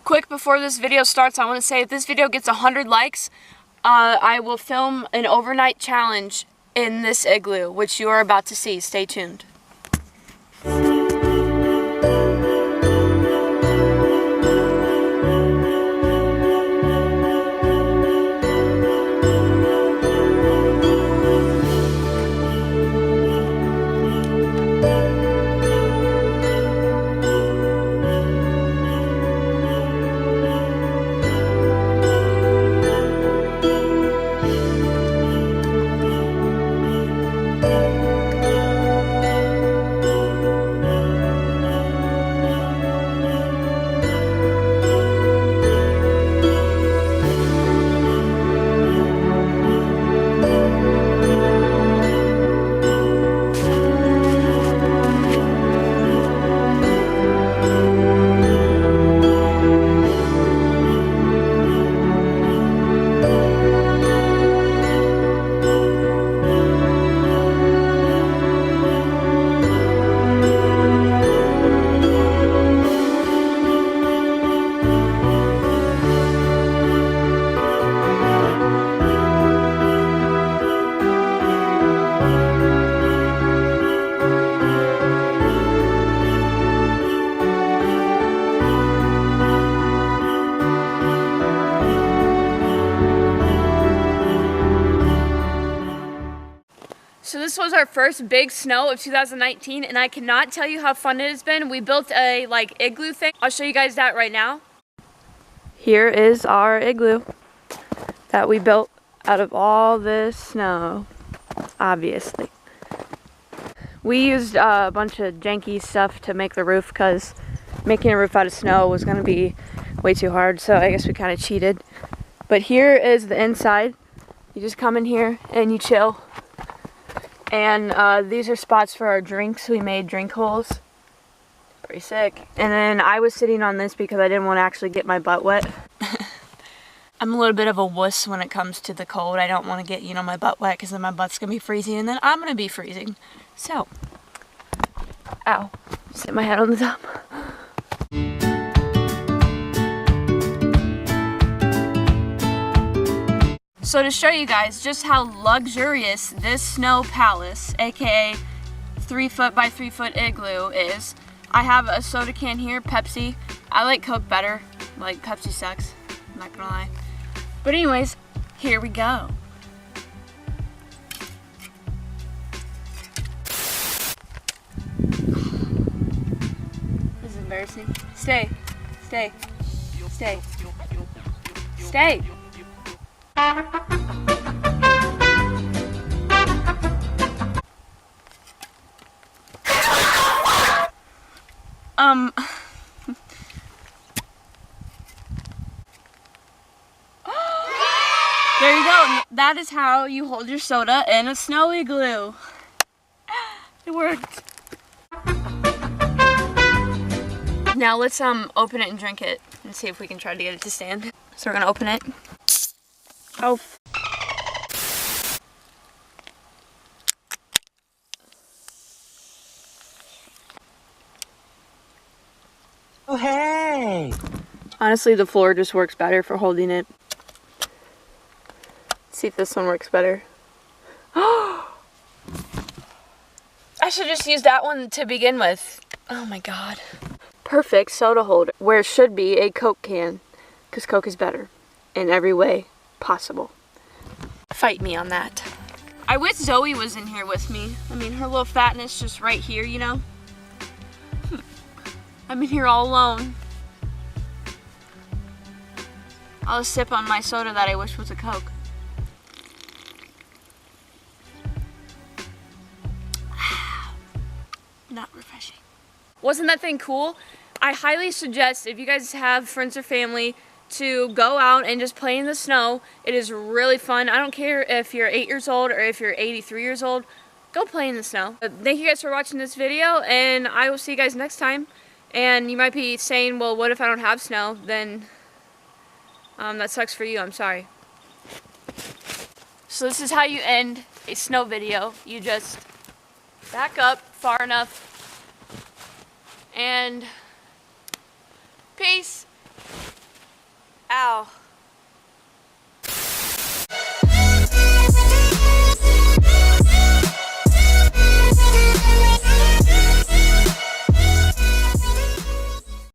Quick, before this video starts, I want to say if this video gets 100 likes, I will film an overnight challenge in this igloo, which you are about to see. Stay tuned. So this was our first big snow of 2019, and I cannot tell you how fun it has been. We built a igloo thing. I'll show you guys that right now. Here is our igloo that we built out of all this snow, obviously. We used a bunch of janky stuff to make the roof because making a roof out of snow was going to be way too hard, so I guess we kind of cheated. But here is the inside. You just come in here and you chill. And these are spots for our drinks. We made drink holes. Pretty sick. And then I was sitting on this because I didn't want to actually get my butt wet. I'm a little bit of a wuss when it comes to the cold. I don't want to get, my butt wet because then my butt's going to be freezing and then I'm going to be freezing. So, ow. Just hit my head on the top. So to show you guys just how luxurious this snow palace, aka 3 foot by 3 foot igloo is, I have a soda can here, Pepsi. I like Coke better, Pepsi sucks, I'm not gonna lie. But anyways, here we go. This is embarrassing. Stay, stay, stay, stay. There you go. That is how you hold your soda in a snow igloo. It worked. Now let's open it and drink it and see if we can try to get it to stand. So we're gonna open it. Oh. Oh, hey! Honestly, the floor just works better for holding it. Let's see if this one works better. I should just use that one to begin with. Oh my god. Perfect soda holder, where it should be a Coke can, because Coke is better in every way possible. Fight me on that. I wish Zoe was in here with me. I mean, her little fatness just right here, I'm in here all alone. I'll sip on my soda that I wish was a Coke. Not refreshing. Wasn't that thing cool? I highly suggest if you guys have friends or family to go out and just play in the snow. It is really fun. I don't care if you're 8 years old or if you're 83 years old. Go play in the snow. Thank you guys for watching this video, and I will see you guys next time. And you might be saying, well, what if I don't have snow? Then that sucks for you. I'm sorry. So this is how you end a snow video. You just back up far enough and peace.